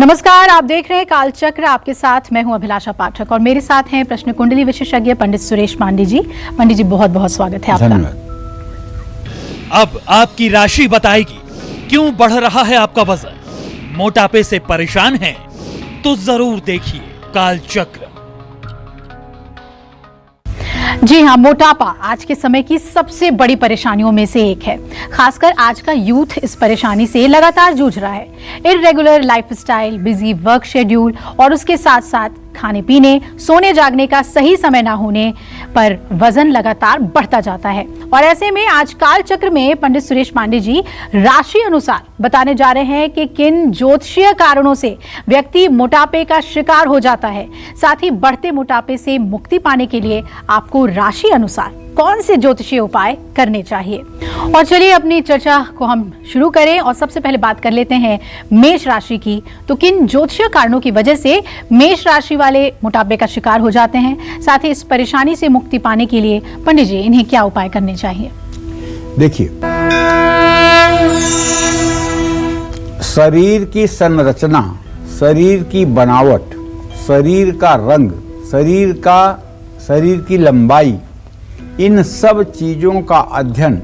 नमस्कार, आप देख रहे हैं कालचक्र। आपके साथ मैं हूं अभिलाषा पाठक और मेरे साथ हैं प्रश्न कुंडली विशेषज्ञ पंडित सुरेश पांडे जी। पंडित जी, बहुत बहुत स्वागत है आपका। धन्यवाद। अब आपकी राशि बताएगी क्यों बढ़ रहा है आपका वजन। मोटापे से परेशान हैं तो जरूर देखिए कालचक्र। जी हाँ, मोटापा आज के समय की सबसे बड़ी परेशानियों में से एक है। खासकर आज का यूथ इस परेशानी से लगातार जूझ रहा है। Irregular lifestyle, busy work schedule और उसके साथ साथ खाने पीने, सोने जागने का सही समय ना होने पर वजन लगातार बढ़ता जाता है। और ऐसे में आज कालचक्र में पंडित सुरेश पांडे जी राशि अनुसार बताने जा रहे हैं कि किन ज्योतिषीय कारणों से व्यक्ति मोटापे का शिकार हो जाता है। साथ ही बढ़ते मोटापे से मुक्ति पाने के लिए आपको राशि अनुसार कौन से ज्योतिषीय उपाय करने चाहिए। और चलिए अपनी चर्चा को हम शुरू करें और सबसे पहले बात कर लेते हैं मेष राशि की। तो किन ज्योतिषीय कारणों की वजह से मेष राशि वाले मोटापे का शिकार हो जाते हैं, साथ ही इस परेशानी से मुक्ति पाने के लिए पंडित जी इन्हें क्या उपाय करने चाहिए। देखिए, शरीर की संरचना, शरीर की बनावट, शरीर का रंग, शरीर की लंबाई, इन सब चीजों का अध्ययन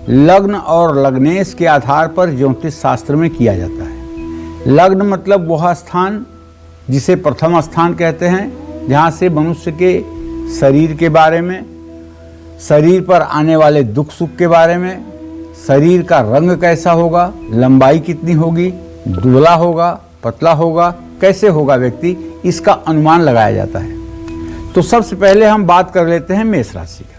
लग्न और लग्नेश के आधार पर ज्योतिष शास्त्र में किया जाता है। लग्न मतलब वह स्थान जिसे प्रथम स्थान कहते हैं, जहाँ से मनुष्य के शरीर के बारे में, शरीर पर आने वाले दुख सुख के बारे में, शरीर का रंग कैसा होगा, लंबाई कितनी होगी, दुबला होगा, पतला होगा, कैसे होगा व्यक्ति, इसका अनुमान लगाया जाता है। तो सबसे पहले हम बात कर लेते हैं मेष राशि का।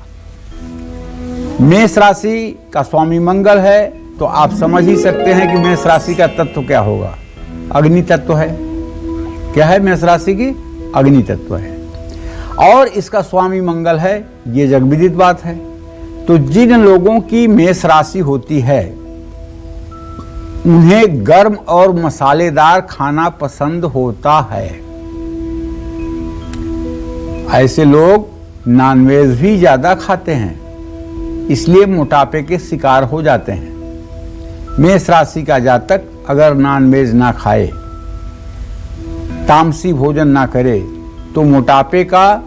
मेष राशि का स्वामी मंगल है, तो आप समझ ही सकते हैं कि मेष राशि का तत्व क्या होगा। अग्नि तत्व है। क्या है मेष राशि की? अग्नि तत्व है। और इसका स्वामी मंगल है, ये जगविदित बात है। तो जिन लोगों की मेष राशि होती है उन्हें गर्म और मसालेदार खाना पसंद होता है। ऐसे लोग नॉनवेज भी ज्यादा खाते हैं, इसलिए मोटापे के शिकार हो जाते हैं। मेष राशि का जातक अगर नॉनवेज ना खाए, तामसी भोजन ना करे, तो मोटापे का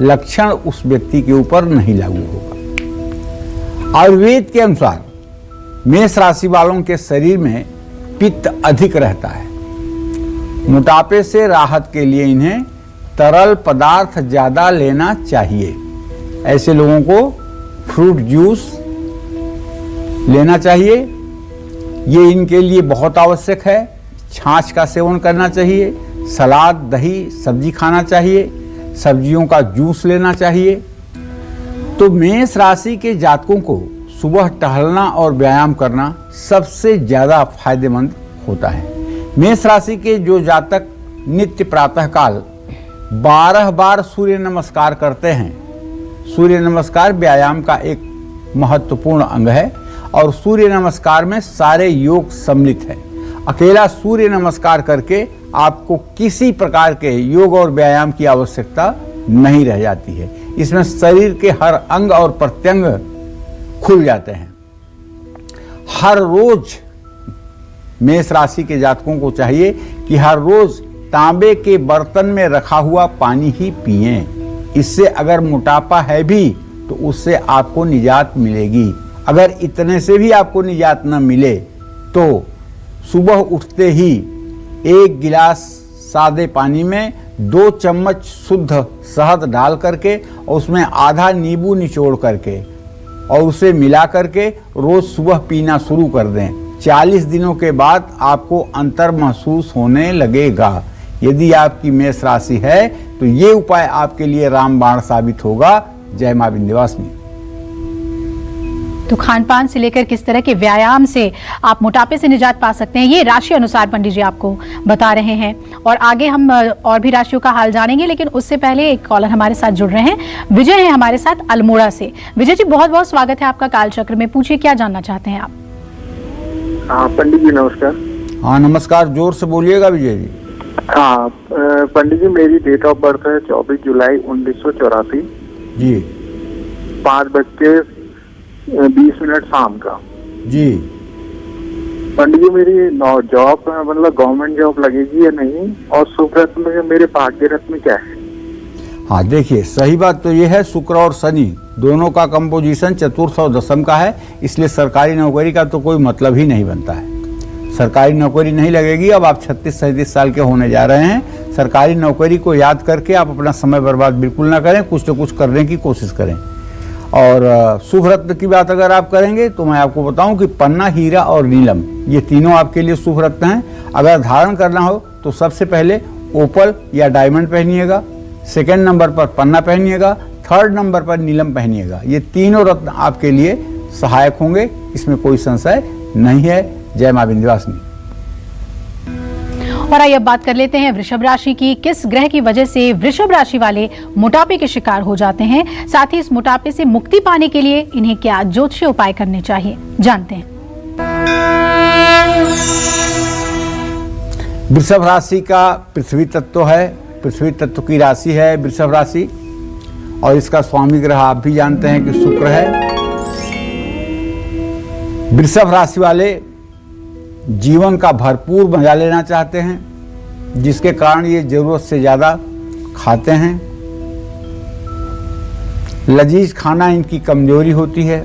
लक्षण उस व्यक्ति के ऊपर नहीं लागू होगा। आयुर्वेद के अनुसार मेष राशि वालों के शरीर में पित्त अधिक रहता है। मोटापे से राहत के लिए इन्हें तरल पदार्थ ज्यादा लेना चाहिए। ऐसे लोगों को फ्रूट जूस लेना चाहिए, ये इनके लिए बहुत आवश्यक है। छाछ का सेवन करना चाहिए, सलाद, दही, सब्जी खाना चाहिए, सब्जियों का जूस लेना चाहिए। तो मेष राशि के जातकों को सुबह टहलना और व्यायाम करना सबसे ज्यादा फायदेमंद होता है। मेष राशि के जो जातक नित्य प्रातःकाल 12 बार सूर्य नमस्कार करते हैं, सूर्य नमस्कार व्यायाम का एक महत्वपूर्ण अंग है और सूर्य नमस्कार में सारे योग सम्मिलित है। अकेला सूर्य नमस्कार करके आपको किसी प्रकार के योग और व्यायाम की आवश्यकता नहीं रह जाती है। इसमें शरीर के हर अंग और प्रत्यंग खुल जाते हैं। हर रोज मेष राशि के जातकों को चाहिए कि हर रोज तांबे के बर्तन में रखा हुआ पानी ही पिएं। इससे अगर मोटापा है भी तो उससे आपको निजात मिलेगी। अगर इतने से भी आपको निजात न मिले तो सुबह उठते ही 1 गिलास सादे पानी में 2 चम्मच शुद्ध शहद डाल करके और उसमें आधा नींबू निचोड़ करके और उसे मिला करके रोज सुबह पीना शुरू कर दें। 40 दिनों के बाद आपको अंतर महसूस होने लगेगा। यदि आपकी मेष राशि है तो ये उपाय आपके लिए रामबाण साबित होगा। जय मां विंध्यवासिनी। तो खान पान से लेकर किस तरह के व्यायाम से आप मोटापे से निजात पा सकते हैं, ये राशि अनुसार पंडित जी आपको बता रहे हैं। और आगे हम और भी राशियों का हाल जानेंगे, लेकिन उससे पहले एक कॉलर हमारे साथ जुड़ रहे हैं। विजय है हमारे साथ अल्मोड़ा से। विजय जी, बहुत बहुत स्वागत है आपका कालचक्र में। पूछिए, क्या जानना चाहते हैं आप। हाँ पंडित जी नमस्कार। हाँ नमस्कार, जोर से बोलिएगा विजय जी। हाँ पंडित जी, मेरी डेट ऑफ बर्थ है 24 जुलाई 1984 जी। 5:20 शाम का जी। पंडित जी मेरी जॉब मतलब गवर्नमेंट जॉब लगेगी या नहीं, और शुभ रत्न में मेरे भाग्य रत्न में क्या है? हाँ देखिए, सही बात तो ये है, शुक्र और शनि दोनों का कंपोजिशन चतुर्थ और दशम का है, इसलिए सरकारी नौकरी का तो कोई मतलब ही नहीं बनता है। सरकारी नौकरी नहीं लगेगी। अब आप 36-37 साल के होने जा रहे हैं। सरकारी नौकरी को याद करके आप अपना समय बर्बाद बिल्कुल ना करें, कुछ न कुछ करने की कोशिश करें। और शुभ रत्न की बात अगर आप करेंगे तो मैं आपको बताऊं कि पन्ना, हीरा और नीलम ये तीनों आपके लिए शुभ रत्न हैं। अगर धारण करना हो तो सबसे पहले ओपल या डायमंड पहनिएगा, सेकेंड नंबर पर पन्ना पहनिएगा, थर्ड नंबर पर नीलम पहनिएगा। ये तीनों रत्न आपके लिए सहायक होंगे, इसमें कोई संशय नहीं है। जय मां विंध्यवासिनी। और आइए अब बात कर लेते हैं वृषभ राशि की। किस ग्रह की वजह से वृषभ राशि वाले मोटापे के शिकार हो जाते हैं, साथ ही इस मोटापे से मुक्ति पाने के लिए इन्हें क्या ज्योतिषीय उपाय करने चाहिए, जानते हैं। वृषभ राशि का पृथ्वी तत्व है, पृथ्वी तत्व की राशि है वृषभ राशि, और इसका स्वामी ग्रह आप भी जानते हैं कि शुक्र है। वृषभ राशि वाले जीवन का भरपूर मजा लेना चाहते हैं, जिसके कारण ये जरूरत से ज्यादा खाते हैं। लजीज खाना इनकी कमजोरी होती है।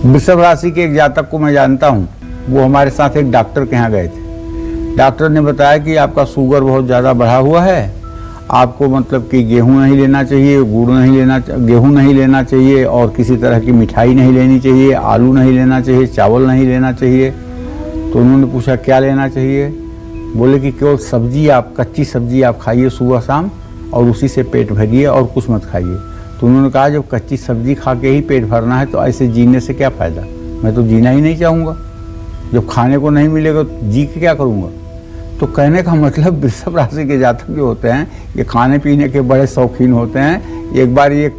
वृषभ राशि के एक जातक को मैं जानता हूं, वो हमारे साथ एक डॉक्टर के यहाँ गए थे। डॉक्टर ने बताया कि आपका शुगर बहुत ज़्यादा बढ़ा हुआ है, आपको मतलब कि गेहूं नहीं लेना चाहिए, गुड़ नहीं लेना, गेहूं नहीं लेना चाहिए, और किसी तरह की मिठाई नहीं लेनी चाहिए, आलू नहीं लेना चाहिए, चावल नहीं लेना चाहिए। तो उन्होंने पूछा क्या लेना चाहिए? बोले कि केवल सब्जी, आप कच्ची सब्जी आप खाइए सुबह शाम, और उसी से पेट भरिए और कुछ मत खाइए। तो उन्होंने कहा जब कच्ची सब्जी खा के ही पेट भरना है तो ऐसे जीने से क्या फ़ायदा, मैं तो जीना ही नहीं चाहूँगा। जब खाने को नहीं मिलेगा तो जी के क्या करूँगा? तो कहने का मतलब वृषभ राशि के जातक जो होते हैं ये खाने पीने के बड़े शौकीन होते हैं। एक बार ये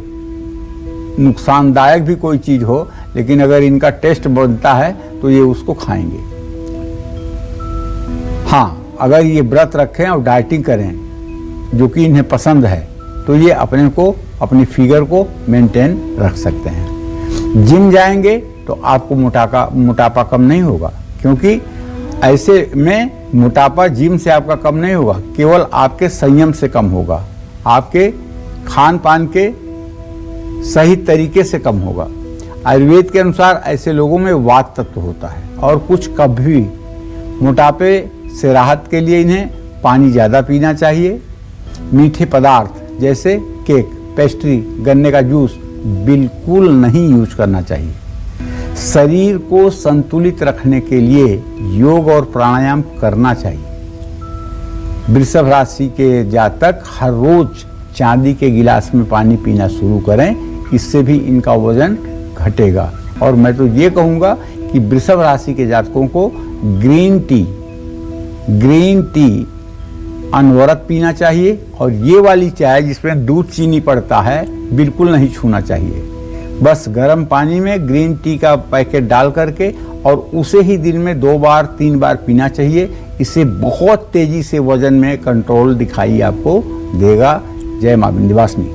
नुकसानदायक भी कोई चीज़ हो, लेकिन अगर इनका टेस्ट बनता है तो ये उसको खाएंगे। हाँ, अगर ये व्रत रखें और डाइटिंग करें जो कि इन्हें पसंद है तो ये अपने को, अपनी फिगर को मेंटेन रख सकते हैं। जिम जाएंगे तो आपको मोटापा कम नहीं होगा, क्योंकि ऐसे में मोटापा जिम से आपका कम नहीं होगा, केवल आपके संयम से कम होगा, आपके खान पान के सही तरीके से कम होगा। आयुर्वेद के अनुसार ऐसे लोगों में वात तत्व होता है, और कुछ कभी मोटापे से राहत के लिए इन्हें पानी ज़्यादा पीना चाहिए। मीठे पदार्थ जैसे केक, पेस्ट्री, गन्ने का जूस बिल्कुल नहीं यूज करना चाहिए। शरीर को संतुलित रखने के लिए योग और प्राणायाम करना चाहिए। वृषभ राशि के जातक हर रोज चांदी के गिलास में पानी पीना शुरू करें, इससे भी इनका वजन घटेगा। और मैं तो ये कहूँगा कि वृषभ राशि के जातकों को ग्रीन टी अनवरत पीना चाहिए, और ये वाली चाय जिसमें दूध चीनी पड़ता है बिल्कुल नहीं छूना चाहिए। बस गर्म पानी में ग्रीन टी का पैकेट डाल करके और उसे ही दिन में 2 बार 3 बार पीना चाहिए। इससे बहुत तेजी से वजन में कंट्रोल दिखाई आपको देगा। जय मां विंध्यवासिनी।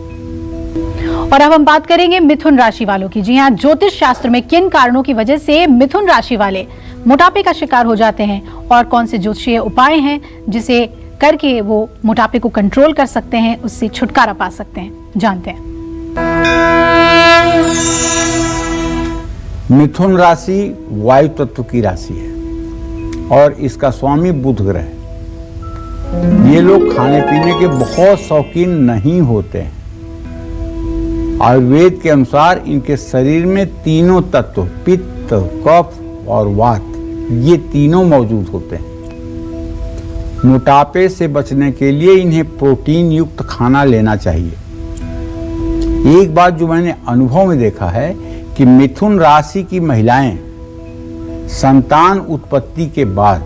और अब हम बात करेंगे मिथुन राशि वालों की। जी हाँ, ज्योतिष शास्त्र में किन कारणों की वजह से मिथुन राशि वाले मोटापे का शिकार हो जाते हैं, और कौन से ज्योतिषीय उपाय हैं जिसे करके वो मोटापे को कंट्रोल कर सकते हैं, उससे छुटकारा पा सकते हैं, जानते हैं। मिथुन राशि वायु तत्व की राशि है, और इसका स्वामी बुध ग्रह है। ये लोग खाने पीने के बहुत शौकीन नहीं होते हैं। आयुर्वेद के अनुसार इनके शरीर में तीनों तत्व, पित्त, कफ और वात, ये तीनों मौजूद होते हैं। मोटापे से बचने के लिए इन्हें प्रोटीन युक्त खाना लेना चाहिए। एक बात जो मैंने अनुभव में देखा है कि मिथुन राशि की महिलाएं संतान उत्पत्ति के बाद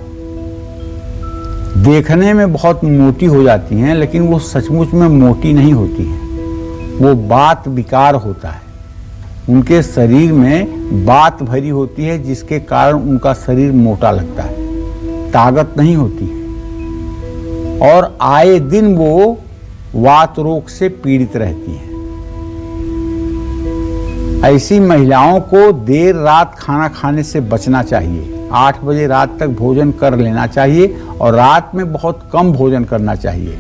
देखने में बहुत मोटी हो जाती हैं, लेकिन वो सचमुच में मोटी नहीं होती हैं। वो बात विकार होता है, उनके शरीर में बात भरी होती है, जिसके कारण उनका शरीर मोटा लगता है, ताकत नहीं होती है, और आए दिन वो वात रोग से पीड़ित रहती हैं। ऐसी महिलाओं को देर रात खाना खाने से बचना चाहिए। 8 बजे रात तक भोजन कर लेना चाहिए और रात में बहुत कम भोजन करना चाहिए।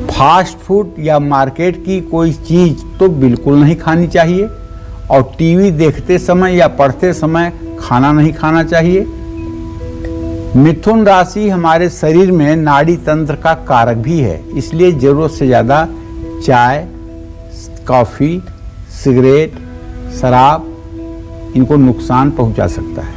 फास्ट फूड या मार्केट की कोई चीज तो बिल्कुल नहीं खानी चाहिए और टीवी देखते समय या पढ़ते समय खाना नहीं खाना चाहिए। मिथुन राशि हमारे शरीर में नाड़ी तंत्र का कारक भी है, इसलिए जरूरत से ज़्यादा चाय, कॉफ़ी, सिगरेट, शराब इनको नुकसान पहुंचा सकता है।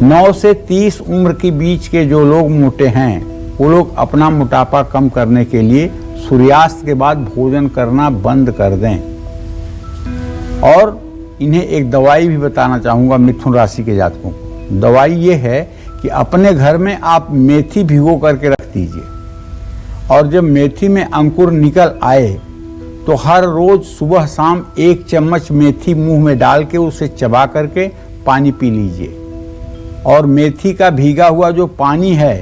9 से 30 उम्र के बीच के जो लोग मोटे हैं वो लोग अपना मोटापा कम करने के लिए सूर्यास्त के बाद भोजन करना बंद कर दें। और इन्हें एक दवाई भी बताना चाहूँगा मिथुन राशि के जातकों को। दवाई ये है कि अपने घर में आप मेथी भिगो करके रख दीजिए और जब मेथी में अंकुर निकल आए तो हर रोज सुबह शाम 1 चम्मच मेथी मुंह में डाल के उसे चबा करके पानी पी लीजिए। और मेथी का भीगा हुआ जो पानी है,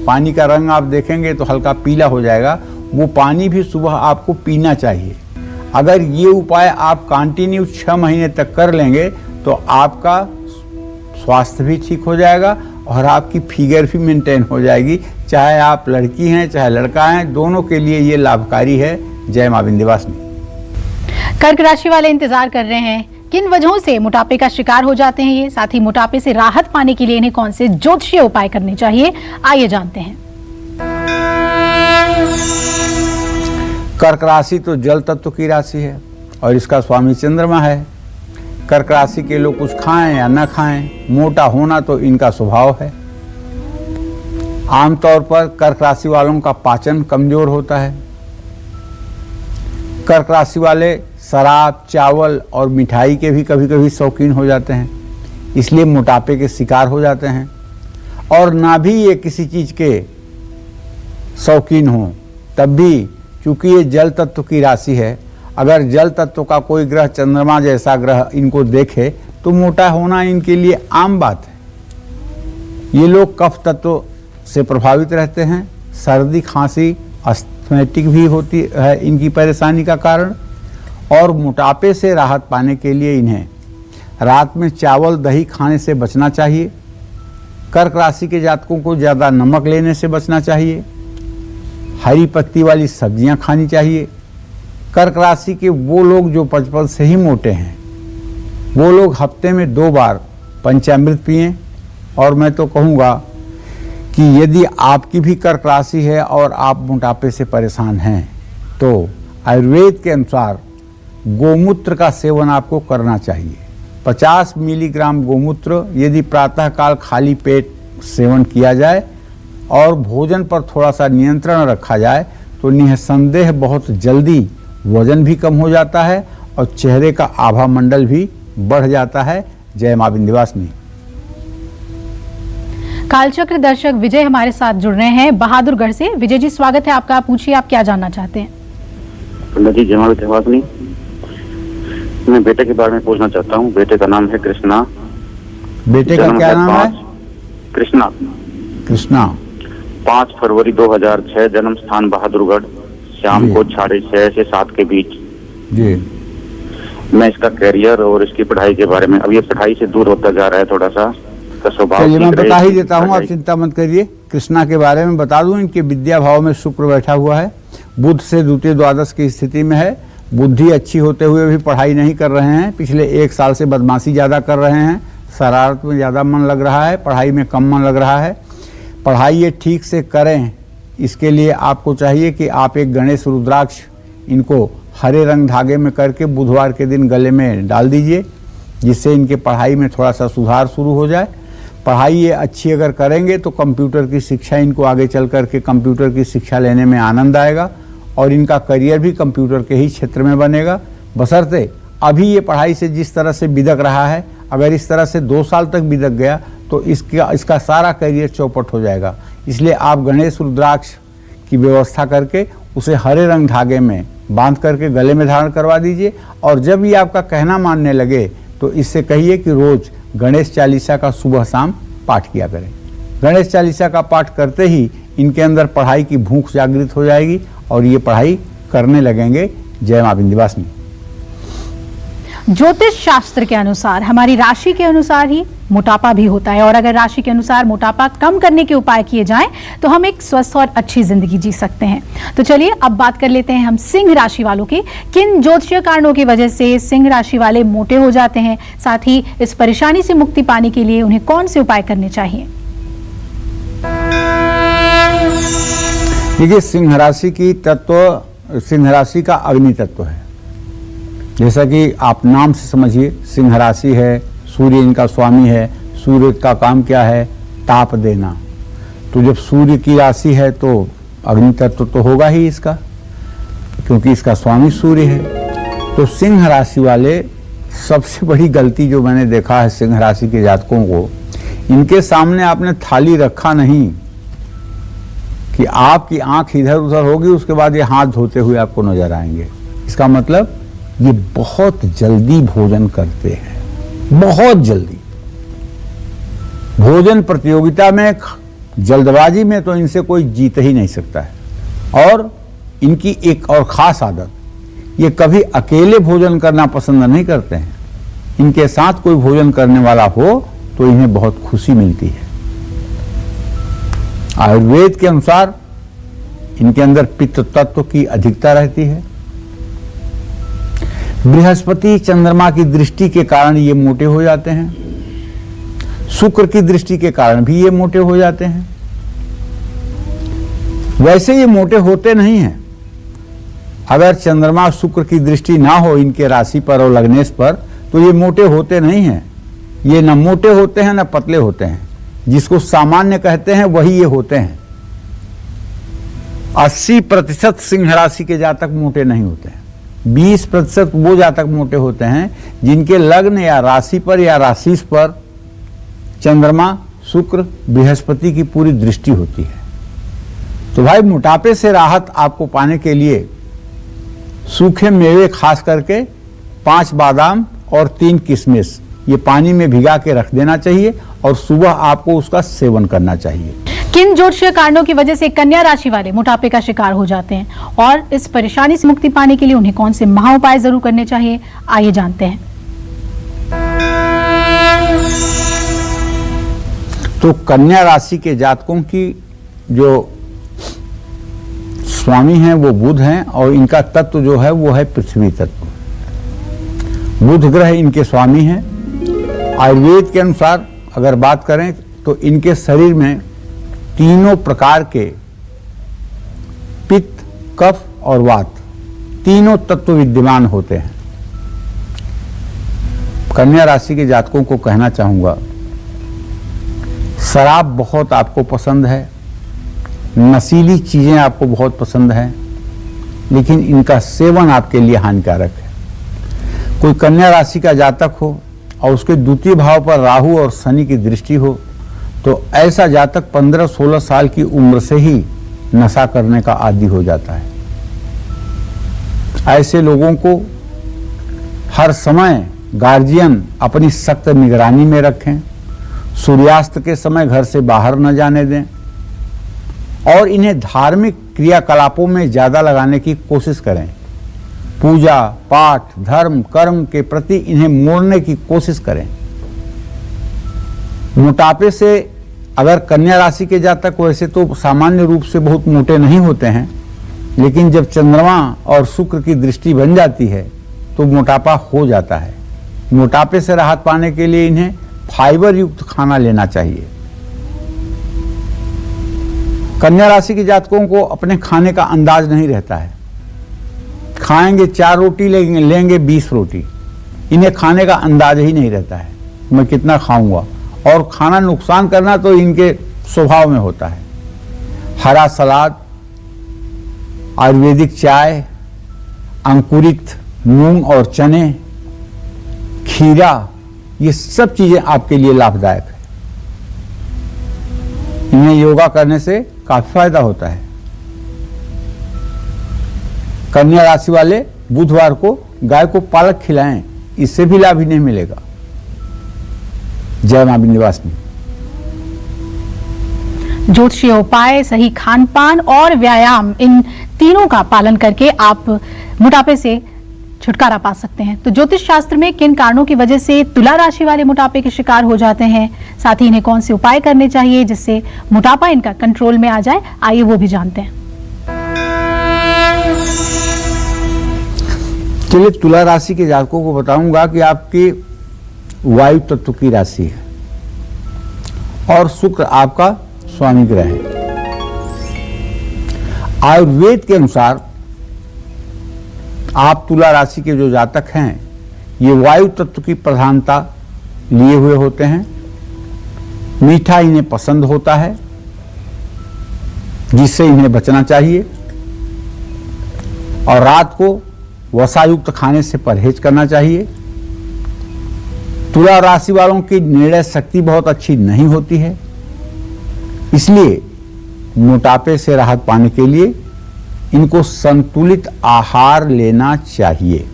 पानी का रंग आप देखेंगे तो हल्का पीला हो जाएगा, वो पानी भी सुबह आपको पीना चाहिए। अगर ये उपाय आप कंटिन्यू 6 महीने तक कर लेंगे तो आपका स्वास्थ्य भी ठीक हो जाएगा और आपकी फिगर भी मेंटेन हो जाएगी। चाहे आप लड़की हैं चाहे लड़का हैं, दोनों के लिए ये लाभकारी है। जय मां विंध्यवासिनी। कर्क राशि वाले इंतजार कर रहे हैं किन वजहों से मोटापे का शिकार हो जाते हैं ये, साथ ही मोटापे से राहत पाने के लिए इन्हें कौन से ज्योतिषीय उपाय करने चाहिए, आइए जानते हैं। कर्क राशि तो जल तत्व की राशि है और इसका स्वामी चंद्रमा है। कर्क राशि के लोग कुछ खाएं या न खाएं, मोटा होना तो इनका स्वभाव है। आमतौर पर कर्क राशि वालों का पाचन कमजोर होता है। कर्क राशि वाले शराब, चावल और मिठाई के भी कभी कभी शौकीन हो जाते हैं, इसलिए मोटापे के शिकार हो जाते हैं। और ना भी ये किसी चीज़ के शौकीन हों तब भी, चूँकि ये जल तत्व की राशि है, अगर जल तत्व का कोई ग्रह चंद्रमा जैसा ग्रह इनको देखे तो मोटा होना इनके लिए आम बात है। ये लोग कफ तत्व से प्रभावित रहते हैं। सर्दी, खांसी, अस्थमैटिक भी होती है इनकी परेशानी का कारण। और मोटापे से राहत पाने के लिए इन्हें रात में चावल, दही खाने से बचना चाहिए। कर्क राशि के जातकों को ज़्यादा नमक लेने से बचना चाहिए। हरी पत्ती वाली सब्जियां खानी चाहिए। कर्क राशि के वो लोग जो बचपन से ही मोटे हैं, वो लोग हफ्ते में 2 बार पंचामृत पिएं। और मैं तो कहूँगा कि यदि आपकी भी कर्क राशि है और आप मोटापे से परेशान हैं तो आयुर्वेद के अनुसार गोमूत्र का सेवन आपको करना चाहिए। 50 मिलीग्राम गोमूत्र यदि प्रातःकाल खाली पेट सेवन किया जाए और भोजन पर थोड़ा सा नियंत्रण रखा जाए तो निसंदेह बहुत जल्दी वजन भी कम हो जाता है और चेहरे का आभा मंडल भी बढ़ जाता है। जय मां विंध्यवासिनी। कालचक्र दर्शक विजय हमारे साथ जुड़ रहे हैं बहादुरगढ़ से। विजय जी, स्वागत है आपका। आप पूछिए, आप क्या जानना चाहते हैं? जी, जय मां विंध्यवासिनी। मैं बेटे के बारे में पूछना चाहता हूँ। बेटे का नाम है कृष्णा। बेटे का क्या नाम है? कृष्णा। कृष्णा। 5 फरवरी 2006, जन्म स्थान बहादुरगढ़, शाम को 6:30 से 7 के बीच। जी। मैं इसका करियर और इसकी पढ़ाई के बारे में, अब ये पढ़ाई से दूर होता जा रहा है थोड़ा सा, का स्वभाव। चलिए मैं बता ही देता हूँ, आप चिंता मत करिए। कृष्णा के बारे में बता दूं, इनके विद्या भाव में शुक्र बैठा हुआ है, बुध से द्वितीय द्वादश की स्थिति में है। बुद्धि अच्छी होते हुए भी पढ़ाई नहीं कर रहे हैं। पिछले 1 साल से बदमाशी ज़्यादा कर रहे हैं, शरारत में ज़्यादा मन लग रहा है, पढ़ाई में कम मन लग रहा है। पढ़ाई ये ठीक से करें, इसके लिए आपको चाहिए कि आप एक गणेश रुद्राक्ष इनको हरे रंग धागे में करके बुधवार के दिन गले में डाल दीजिए, जिससे इनके पढ़ाई में थोड़ा सा सुधार शुरू हो जाए। पढ़ाई ये अच्छी अगर करेंगे तो कंप्यूटर की शिक्षा इनको आगे चल करके कंप्यूटर की शिक्षा लेने में आनंद आएगा और इनका करियर भी कंप्यूटर के ही क्षेत्र में बनेगा। बशर्ते अभी ये पढ़ाई से जिस तरह से बिदक रहा है, अगर इस तरह से 2 साल तक बिदक गया तो इसका सारा करियर चौपट हो जाएगा। इसलिए आप गणेश रुद्राक्ष की व्यवस्था करके उसे हरे रंग धागे में बांध करके गले में धारण करवा दीजिए। और जब ये आपका कहना मानने लगे तो इससे कहिए कि रोज गणेश चालीसा का सुबह शाम पाठ किया करें। गणेश चालीसा का पाठ करते ही इनके अंदर पढ़ाई की भूख जागृत हो जाएगी और ये पढ़ाई करने लगेंगे। जय मां विंध्यवासिनी। ज्योतिष शास्त्र के अनुसार हमारी राशि के अनुसार ही मोटापा भी होता है, और अगर राशि के अनुसार मोटापा कम करने के उपाय किए जाएं तो हम एक स्वस्थ और अच्छी जिंदगी जी सकते हैं। तो चलिए अब बात कर लेते हैं हम सिंह राशि वालों की। किन ज्योतिषीय कारणों की वजह से सिंह राशि वाले मोटे हो जाते हैं, साथ ही इस परेशानी से मुक्ति पाने के लिए उन्हें कौन से उपाय करने चाहिए। देखिए, सिंह राशि का अग्नि तत्व है। जैसा कि आप नाम से समझिए, सिंह राशि है, सूर्य इनका स्वामी है। सूर्य का काम क्या है? ताप देना। तो जब सूर्य की राशि है तो अग्नि तत्व तो होगा ही इसका, क्योंकि इसका स्वामी सूर्य है। तो सिंह राशि वाले, सबसे बड़ी गलती जो मैंने देखा है सिंह राशि के जातकों को, इनके सामने आपने थाली रखा नहीं कि आपकी आंख इधर उधर होगी, उसके बाद ये हाथ धोते हुए आपको नजर आएंगे। इसका मतलब ये बहुत जल्दी भोजन करते हैं, बहुत जल्दी। भोजन प्रतियोगिता में, जल्दबाजी में तो इनसे कोई जीत ही नहीं सकता है। और इनकी एक और खास आदत, ये कभी अकेले भोजन करना पसंद नहीं करते हैं। इनके साथ कोई भोजन करने वाला हो तो इन्हें बहुत खुशी मिलती है। आयुर्वेद के अनुसार इनके अंदर पित्त तत्व की अधिकता रहती है। बृहस्पति चंद्रमा की दृष्टि के कारण ये मोटे हो जाते हैं। शुक्र की दृष्टि के कारण भी ये मोटे हो जाते हैं। वैसे ये मोटे होते नहीं हैं। अगर चंद्रमा शुक्र की दृष्टि ना हो इनके राशि पर और लग्नेश पर, तो ये मोटे होते नहीं हैं। ये न मोटे होते हैं न पतले होते हैं। जिसको सामान्य कहते हैं वही ये होते हैं। 80% सिंह राशि के जातक मोटे नहीं होते हैं। 20% वो जातक मोटे होते हैं जिनके लग्न या राशि पर या राशि पर चंद्रमा, शुक्र, बृहस्पति की पूरी दृष्टि होती है। तो भाई, मोटापे से राहत आपको पाने के लिए सूखे मेवे, खास करके 5 बादाम और 3 किशमिश, ये पानी में भिगा के रख देना चाहिए और सुबह आपको उसका सेवन करना चाहिए। किन ज्योतिषीय कारणों की वजह से कन्या राशि वाले मोटापे का शिकार हो जाते हैं, और इस परेशानी से मुक्ति पाने के लिए उन्हें कौन से महा उपाय जरूर करने चाहिए, आइए जानते हैं। तो कन्या राशि के जातकों की जो स्वामी हैं वो बुध हैं, और इनका तत्व जो है वो है पृथ्वी तत्व। बुध ग्रह इनके स्वामी हैं। आयुर्वेद के अनुसार अगर बात करें तो इनके शरीर में तीनों प्रकार के पित्त, कफ और वात, तीनों तत्व विद्यमान होते हैं। कन्या राशि के जातकों को कहना चाहूंगा, शराब बहुत आपको पसंद है, नशीली चीजें आपको बहुत पसंद हैं, लेकिन इनका सेवन आपके लिए हानिकारक है। कोई कन्या राशि का जातक हो और उसके द्वितीय भाव पर राहु और शनि की दृष्टि हो, तो ऐसा जातक 15-16 साल की उम्र से ही नशा करने का आदी हो जाता है। ऐसे लोगों को हर समय गार्जियन अपनी सख्त निगरानी में रखें। सूर्यास्त के समय घर से बाहर न जाने दें और इन्हें धार्मिक क्रियाकलापों में ज्यादा लगाने की कोशिश करें। पूजा पाठ, धर्म, कर्म के प्रति इन्हें मोड़ने की कोशिश करें। मोटापे से अगर कन्या राशि के जातक वैसे तो सामान्य रूप से बहुत मोटे नहीं होते हैं, लेकिन जब चंद्रमा और शुक्र की दृष्टि बन जाती है तो मोटापा हो जाता है। मोटापे से राहत पाने के लिए इन्हें फाइबर युक्त खाना लेना चाहिए। कन्या राशि के जातकों को अपने खाने का अंदाज नहीं रहता है। खाएंगे 4 रोटी, लेंगे 20 रोटी। इन्हें खाने का अंदाज ही नहीं रहता है, मैं कितना खाऊंगा। और खाना नुकसान करना तो इनके स्वभाव में होता है। हरा सलाद, आयुर्वेदिक चाय, अंकुरित मूंग और चने, खीरा, ये सब चीजें आपके लिए लाभदायक है। इन्हें योगा करने से काफी फायदा होता है। कन्या राशि वाले बुधवार को गाय को पालक खिलाएं, इससे भी लाभ ही नहीं मिलेगा। जय मां विंध्यवासिनी। ज्योतिषीय उपाय, सही खान पान और व्यायाम, इन तीनों का पालन करके आप मोटापे से छुटकारा पा सकते हैं। तो ज्योतिष शास्त्र में किन कारणों की वजह से तुला राशि वाले मोटापे के शिकार हो जाते हैं, साथ ही इन्हें कौन से उपाय करने चाहिए जिससे मोटापा इनका कंट्रोल में आ जाए, आइए वो भी जानते हैं। चलिए, तुला राशि के जातकों को बताऊंगा कि आपकी वायु तत्व की राशि है और शुक्र आपका स्वामी ग्रह है। आयुर्वेद के अनुसार आप तुला राशि के जो जातक हैं, ये वायु तत्व की प्रधानता लिए हुए होते हैं। मीठा इन्हें पसंद होता है, जिससे इन्हें बचना चाहिए, और रात को वसायुक्त खाने से परहेज करना चाहिए। तुला राशि वालों की निर्णय शक्ति बहुत अच्छी नहीं होती है, इसलिए मोटापे से राहत पाने के लिए इनको संतुलित आहार लेना चाहिए।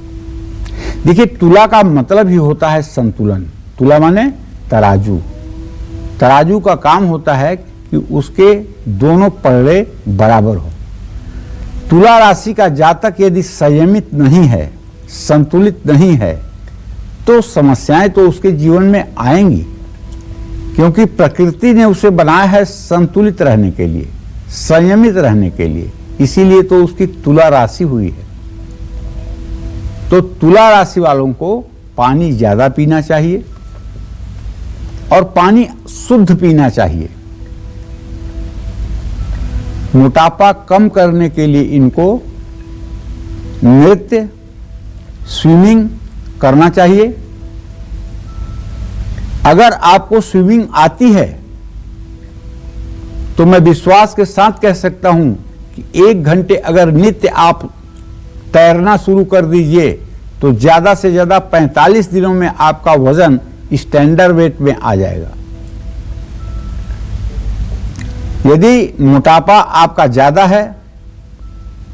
देखिए, तुला का मतलब ही होता है संतुलन। तुला माने तराजू। तराजू का काम होता है कि उसके दोनों पलड़े बराबर हो। तुला राशि का जातक यदि संयमित नहीं है, संतुलित नहीं है, तो समस्याएं तो उसके जीवन में आएंगी, क्योंकि प्रकृति ने उसे बनाया है संतुलित रहने के लिए, संयमित रहने के लिए, इसीलिए तो उसकी तुला राशि हुई है। तो तुला राशि वालों को पानी ज्यादा पीना चाहिए और पानी शुद्ध पीना चाहिए। मोटापा कम करने के लिए इनको नृत्य, स्विमिंग करना चाहिए। अगर आपको स्विमिंग आती है तो मैं विश्वास के साथ कह सकता हूं कि 1 घंटे अगर नित्य आप तैरना शुरू कर दीजिए तो ज्यादा से ज्यादा 45 दिनों में आपका वजन स्टैंडर्ड वेट में आ जाएगा। यदि मोटापा आपका ज्यादा है,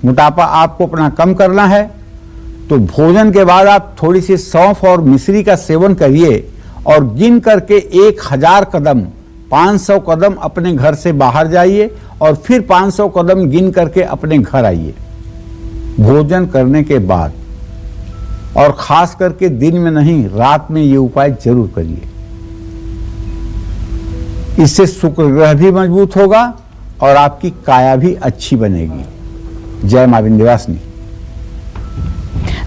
मोटापा आपको अपना कम करना है, तो भोजन के बाद आप थोड़ी सी सौंफ और मिश्री का सेवन करिए और गिन करके 1000 कदम, 500 कदम अपने घर से बाहर जाइए और फिर 500 कदम गिन करके अपने घर आइए भोजन करने के बाद। और खास करके दिन में नहीं, रात में ये उपाय जरूर करिए। इससे शुक्र ग्रह भी मजबूत होगा और आपकी काया भी अच्छी बनेगी। जय मां विंध्यवासिनी।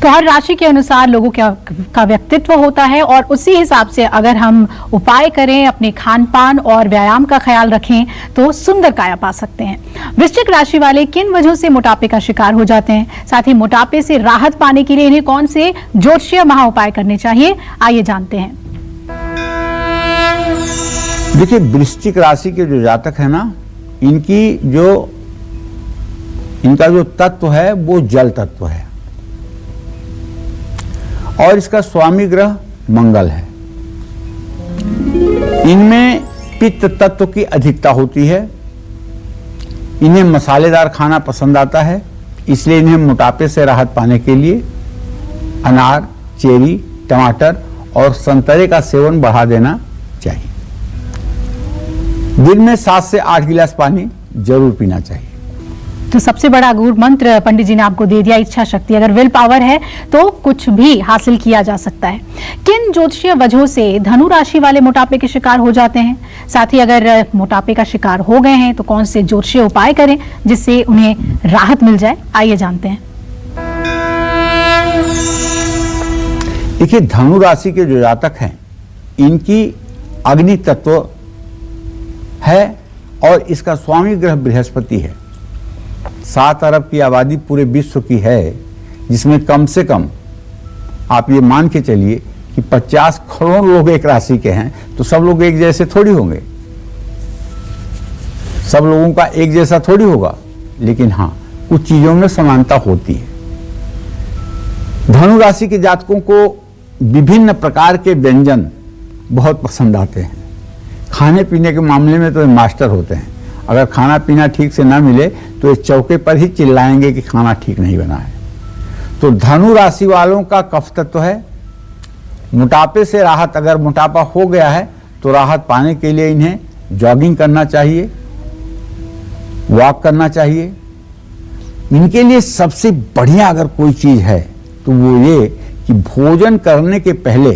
तो हर राशि के अनुसार लोगों का व्यक्तित्व होता है और उसी हिसाब से अगर हम उपाय करें, अपने खान पान और व्यायाम का ख्याल रखें तो सुंदर काया पा सकते हैं। वृश्चिक राशि वाले किन वजहों से मोटापे का शिकार हो जाते हैं, साथ ही मोटापे से राहत पाने के लिए इन्हें कौन से ज्योतिषीय महा उपाय करने चाहिए, आइए जानते हैं। देखिए, वृश्चिक राशि के जो जातक है ना, इनका जो तत्व है वो जल तत्व है और इसका स्वामी ग्रह मंगल है। इनमें पित्त तत्व की अधिकता होती है। इन्हें मसालेदार खाना पसंद आता है, इसलिए इन्हें मोटापे से राहत पाने के लिए अनार, चेरी, टमाटर और संतरे का सेवन बढ़ा देना चाहिए। दिन में 7 से 8 गिलास पानी जरूर पीना चाहिए। तो सबसे बड़ा गुरु मंत्र पंडित जी ने आपको दे दिया, इच्छा शक्ति। अगर विल पावर है तो कुछ भी हासिल किया जा सकता है। किन ज्योतिषीय वजहों से धनु राशि वाले मोटापे के शिकार हो जाते हैं, साथ ही अगर मोटापे का शिकार हो गए हैं तो कौन से ज्योतिषीय उपाय करें जिससे उन्हें राहत मिल जाए, आइए जानते हैं। देखिए, धनु राशि के जो जातक हैं, इनकी अग्नि तत्व है और इसका स्वामी ग्रह बृहस्पति है। 7 अरब की आबादी पूरे विश्व की है, जिसमें कम से कम आप ये मान के चलिए कि 50 करोड़ लोग एक राशि के हैं, तो सब लोग एक जैसे थोड़ी होंगे, सब लोगों का एक जैसा थोड़ी होगा, लेकिन हाँ, कुछ चीजों में समानता होती है। धनु राशि के जातकों को विभिन्न प्रकार के व्यंजन बहुत पसंद आते हैं। खाने पीने के मामले में तो मास्टर होते हैं। अगर खाना पीना ठीक से ना मिले तो ये चौके पर ही चिल्लाएंगे कि खाना ठीक नहीं बना है। तो धनु राशि वालों का कफ तत्व है। मोटापे से राहत, अगर मोटापा हो गया है तो राहत पाने के लिए इन्हें जॉगिंग करना चाहिए, वॉक करना चाहिए। इनके लिए सबसे बढ़िया अगर कोई चीज है तो वो ये कि भोजन करने के पहले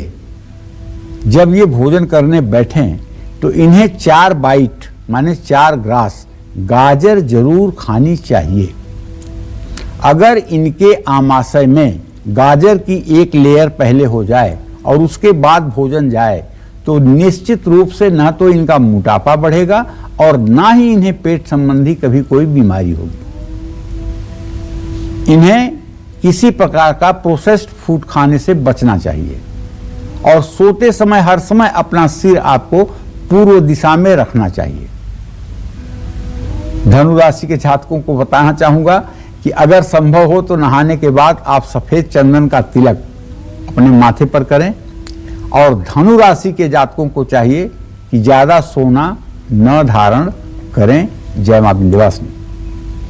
जब ये भोजन करने बैठें तो इन्हें 4 बाइट माने 4 ग्रास गाजर जरूर खानी चाहिए। अगर इनके आमाशय में गाजर की एक लेयर पहले हो जाए और उसके बाद भोजन जाए तो निश्चित रूप से ना तो इनका मोटापा बढ़ेगा और ना ही इन्हें पेट संबंधी कभी कोई बीमारी होगी। इन्हें किसी प्रकार का प्रोसेस्ड फूड खाने से बचना चाहिए और सोते समय हर समय अपना सिर आपको पूर्व दिशा में रखना चाहिए। धनु राशि के जातकों को बताना चाहूंगा कि अगर संभव हो तो नहाने के बाद आप सफेद चंदन का तिलक अपने माथे पर करें और धनु राशि के जातकों को चाहिए कि ज्यादा सोना न धारण करें। जय मां विंध्यवासिनी।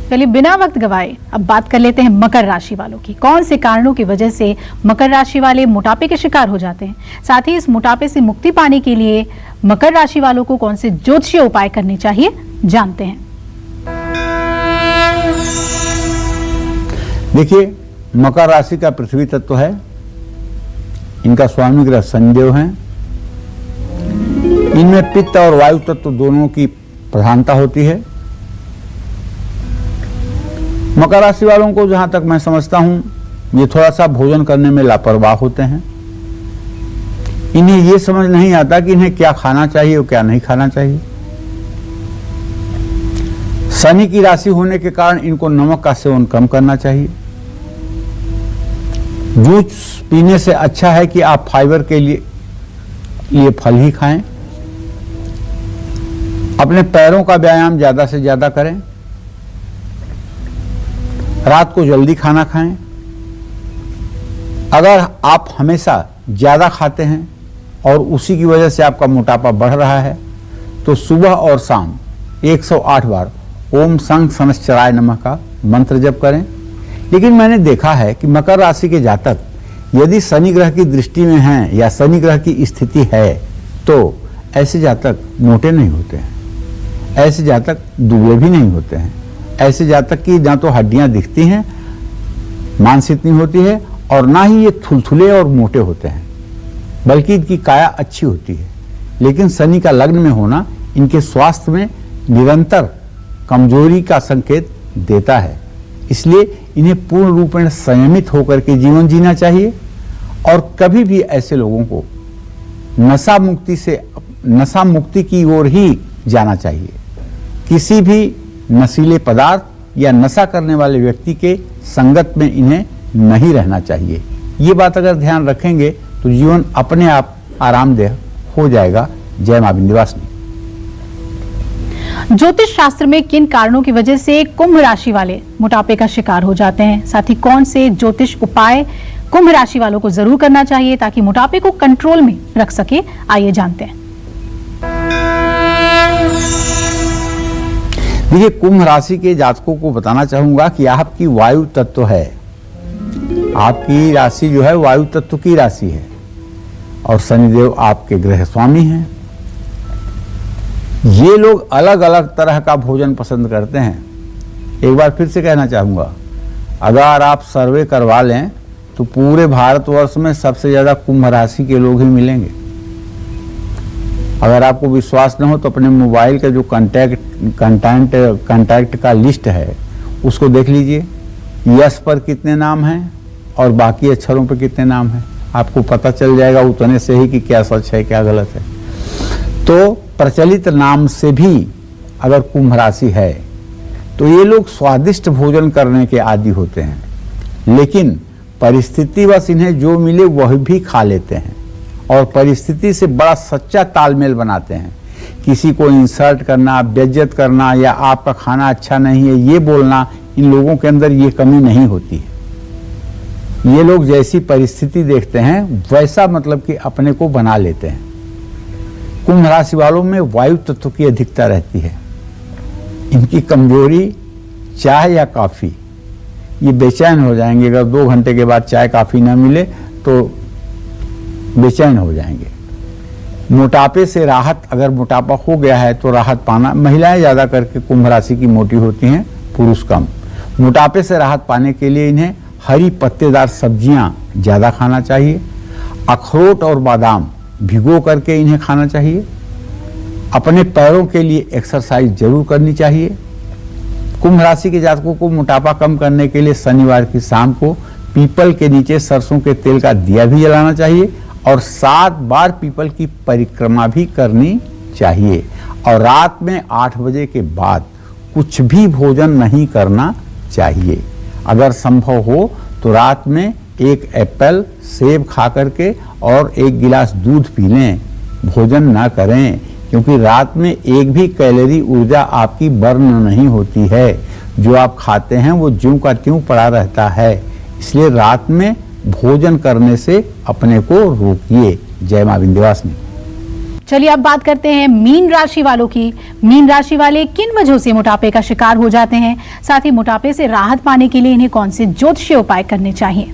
चलिए बिना वक्त गवाए अब बात कर लेते हैं मकर राशि वालों की। कौन से कारणों की वजह से मकर राशि वाले मोटापे के शिकार हो जाते हैं, साथ ही इस मोटापे से मुक्ति पाने के लिए मकर राशि वालों को कौन से ज्योतिषीय उपाय करने चाहिए, जानते हैं। देखिए, मकर राशि का पृथ्वी तत्व है, इनका स्वामी ग्रह शनिदेव हैं। इनमें पित्त और वायु तत्व दोनों की प्रधानता होती है। मकर राशि वालों को जहां तक मैं समझता हूं ये थोड़ा सा भोजन करने में लापरवाह होते हैं। इन्हें ये समझ नहीं आता कि इन्हें क्या खाना चाहिए और क्या नहीं खाना चाहिए। शनि की राशि होने के कारण इनको नमक का सेवन कम करना चाहिए। जूस पीने से अच्छा है कि आप फाइबर के लिए फल ही खाएं। अपने पैरों का व्यायाम ज्यादा से ज्यादा करें। रात को जल्दी खाना खाएं। अगर आप हमेशा ज्यादा खाते हैं और उसी की वजह से आपका मोटापा बढ़ रहा है तो सुबह और शाम 108 बार ओम संग शनश्चराय नमः का मंत्र जप करें। लेकिन मैंने देखा है कि मकर राशि के जातक यदि शनि ग्रह की दृष्टि में हैं या शनि ग्रह की स्थिति है तो ऐसे जातक मोटे नहीं होते हैं, ऐसे जातक दुबले भी नहीं होते हैं। ऐसे जातक की ना तो हड्डियां दिखती हैं, मांसपेशी होती है और ना ही ये थुलथुले और मोटे होते हैं, बल्कि इनकी काया अच्छी होती है। लेकिन शनि का लग्न में होना इनके स्वास्थ्य में निरंतर कमजोरी का संकेत देता है। इसलिए इन्हें पूर्ण रूप में संयमित होकर के जीवन जीना चाहिए और कभी भी ऐसे लोगों को नशा मुक्ति की ओर ही जाना चाहिए। किसी भी नशीले पदार्थ या नशा करने वाले व्यक्ति के संगत में इन्हें नहीं रहना चाहिए। ये बात अगर ध्यान रखेंगे तो जीवन अपने आप आरामदेह हो जाएगा। जय मां विंध्यवासिनी। ज्योतिष शास्त्र में किन कारणों की वजह से कुंभ राशि वाले मोटापे का शिकार हो जाते हैं, साथ ही कौन से ज्योतिष उपाय कुंभ राशि वालों को जरूर करना चाहिए ताकि मोटापे को कंट्रोल में रख सके, आइए जानते हैं। देखिए, कुंभ राशि के जातकों को बताना चाहूंगा कि आपकी वायु तत्व है। आपकी राशि जो है वायु तत्व की राशि है और शनिदेव आपके ग्रह स्वामी हैं। ये लोग अलग अलग तरह का भोजन पसंद करते हैं। एक बार फिर से कहना चाहूंगा, अगर आप सर्वे करवा लें तो पूरे भारतवर्ष में सबसे ज्यादा कुंभ राशि के लोग ही मिलेंगे। अगर आपको विश्वास न हो तो अपने मोबाइल का जो कंटैक्ट का लिस्ट है उसको देख लीजिए। यस पर कितने नाम हैं और बाकी अक्षरों पर कितने नाम हैं, आपको पता चल जाएगा उतने से ही कि क्या सच है क्या गलत है। तो प्रचलित नाम से भी अगर कुंभ राशि है तो ये लोग स्वादिष्ट भोजन करने के आदी होते हैं, लेकिन परिस्थितिवश इन्हें जो मिले वह भी खा लेते हैं और परिस्थिति से बड़ा सच्चा तालमेल बनाते हैं। किसी को इंसल्ट करना, बेइज्जत करना या आपका खाना अच्छा नहीं है ये बोलना, इन लोगों के अंदर ये कमी नहीं होती है। ये लोग जैसी परिस्थिति देखते हैं वैसा मतलब कि अपने को बना लेते हैं। कुंभ राशि वालों में वायु तत्व की अधिकता रहती है। इनकी कमजोरी चाय या कॉफी, ये बेचैन हो जाएंगे। अगर 2 घंटे के बाद चाय कॉफी ना मिले तो बेचैन हो जाएंगे। मोटापे से राहत, अगर मोटापा हो गया है तो राहत पाना, महिलाएं ज्यादा करके कुंभ राशि की मोटी होती हैं, पुरुष कम। मोटापे से राहत पाने के लिए इन्हें हरी पत्तेदार सब्जियां ज़्यादा खाना चाहिए। अखरोट और बादाम भिगो करके इन्हें खाना चाहिए। अपने पैरों के लिए एक्सरसाइज जरूर करनी चाहिए। कुंभ राशि के जातकों को मोटापा कम करने के लिए शनिवार की शाम को पीपल के नीचे सरसों के तेल का दिया भी जलाना चाहिए और 7 बार पीपल की परिक्रमा भी करनी चाहिए। और रात में 8 बजे के बाद कुछ भी भोजन नहीं करना चाहिए। अगर संभव हो तो रात में 1 एप्पल सेब खा करके और 1 गिलास दूध पी लें, भोजन ना करें, क्योंकि रात में एक भी कैलोरी ऊर्जा आपकी बर्न नहीं होती है। जो आप खाते हैं वो ज्यों का त्यों पड़ा रहता है। इसलिए रात में भोजन करने से अपने को रोकिए। जय मां विंध्यवासिनी। चलिए अब बात करते हैं मीन राशि वालों की। मीन राशि वाले किन वजहों से मोटापे का शिकार हो जाते हैं, साथ ही मोटापे से राहत पाने के लिए इन्हें कौन से ज्योतिषीय उपाय करने चाहिए।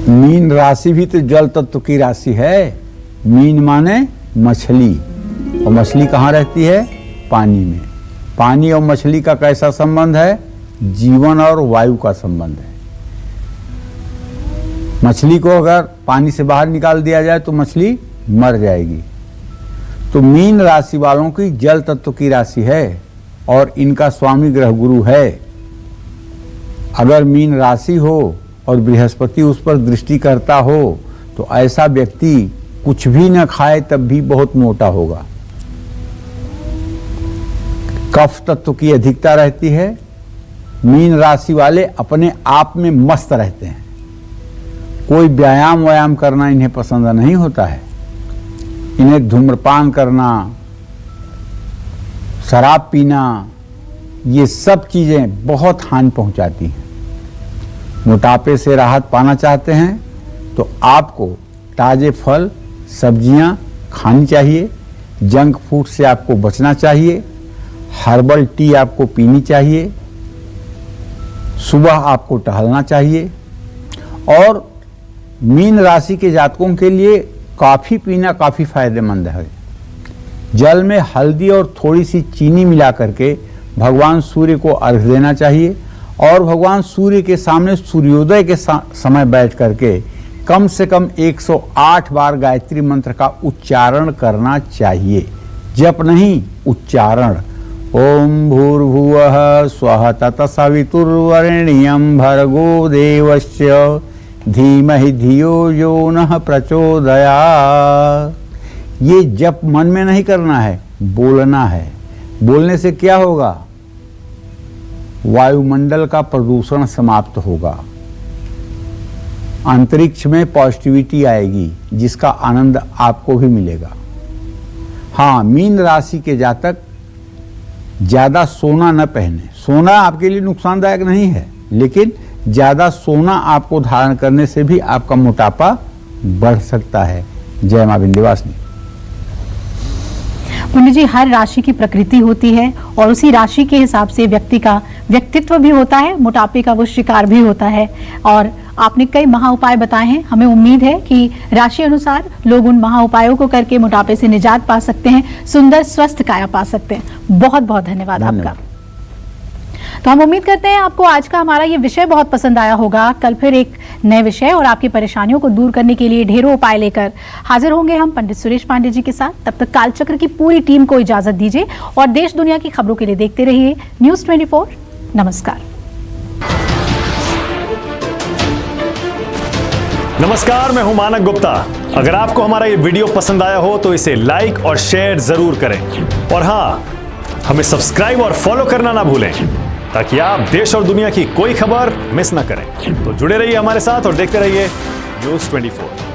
मीन राशि भी तो जल तत्व की राशि है। मीन माने मछली, और मछली कहाँ रहती है? पानी में। पानी और मछली का कैसा संबंध है? जीवन और वायु का संबंध है। मछली को अगर पानी से बाहर निकाल दिया जाए तो मछली मर जाएगी। तो मीन राशि वालों की जल तत्व की राशि है और इनका स्वामी ग्रह गुरु है। अगर मीन राशि हो और बृहस्पति उस पर दृष्टि करता हो तो ऐसा व्यक्ति कुछ भी न खाए तब भी बहुत मोटा होगा। कफ तत्व की अधिकता रहती है। मीन राशि वाले अपने आप में मस्त रहते हैं। कोई व्यायाम करना इन्हें पसंद नहीं होता है। इन्हें धूम्रपान करना, शराब पीना, ये सब चीजें बहुत हानि पहुंचाती हैं। मोटापे से राहत पाना चाहते हैं तो आपको ताजे फल सब्जियां खानी चाहिए। जंक फूड से आपको बचना चाहिए। हर्बल टी आपको पीनी चाहिए। सुबह आपको टहलना चाहिए। और मीन राशि के जातकों के लिए कॉफी पीना काफी फायदेमंद है। जल में हल्दी और थोड़ी सी चीनी मिला करके भगवान सूर्य को अर्घ देना चाहिए और भगवान सूर्य के सामने सूर्योदय के समय बैठ करके कम से कम 108 बार गायत्री मंत्र का उच्चारण करना चाहिए। जप नहीं, उच्चारण। ओम भूर्भुवः स्वः तत्सवितुर्वरेण्यं भर्गो देवस्य धीमहि धियो यो नः प्रचोदयात्। ये जप मन में नहीं करना है, बोलना है। बोलने से क्या होगा? वायुमंडल का प्रदूषण समाप्त होगा। अंतरिक्ष में पॉजिटिविटी आएगी जिसका आनंद आपको भी मिलेगा। हाँ, मीन राशि के जातक ज्यादा सोना न पहने। सोना आपके लिए नुकसानदायक नहीं है, लेकिन ज्यादा सोना आपको धारण करने से भी आपका मोटापा बढ़ सकता है। जय मां विंध्यवासिनी। पंडित जी, हर राशि की प्रकृति होती है और उसी राशि के हिसाब से व्यक्ति का व्यक्तित्व भी होता है, मोटापे का वो शिकार भी होता है। और आपने कई महा उपाय बताए हैं। हमें उम्मीद है कि राशि अनुसार लोग उन महा उपायों को करके मोटापे से निजात पा सकते हैं, सुंदर स्वस्थ काया पा सकते हैं। बहुत बहुत धन्यवाद आपका। तो हम उम्मीद करते हैं आपको आज का हमारा ये विषय बहुत पसंद आया होगा। कल फिर एक नए विषय और आपकी परेशानियों को दूर करने के लिए ढेरों उपाय लेकर हाजिर होंगे हम पंडित सुरेश पांडे जी के साथ। तब तक कालचक्र की पूरी टीम को इजाजत दीजिए और देश दुनिया की खबरों के लिए देखते रहिए न्यूज़ 24। नमस्कार। नमस्कार, मैं हूं मानक गुप्ता। अगर आपको हमारा ये वीडियो पसंद आया हो तो इसे लाइक और शेयर जरूर करें और हाँ, हमें सब्सक्राइब और फॉलो करना ना भूलें ताकि आप देश और दुनिया की कोई खबर मिस ना करें। तो जुड़े रहिए हमारे साथ और देखते रहिए न्यूज़ 24।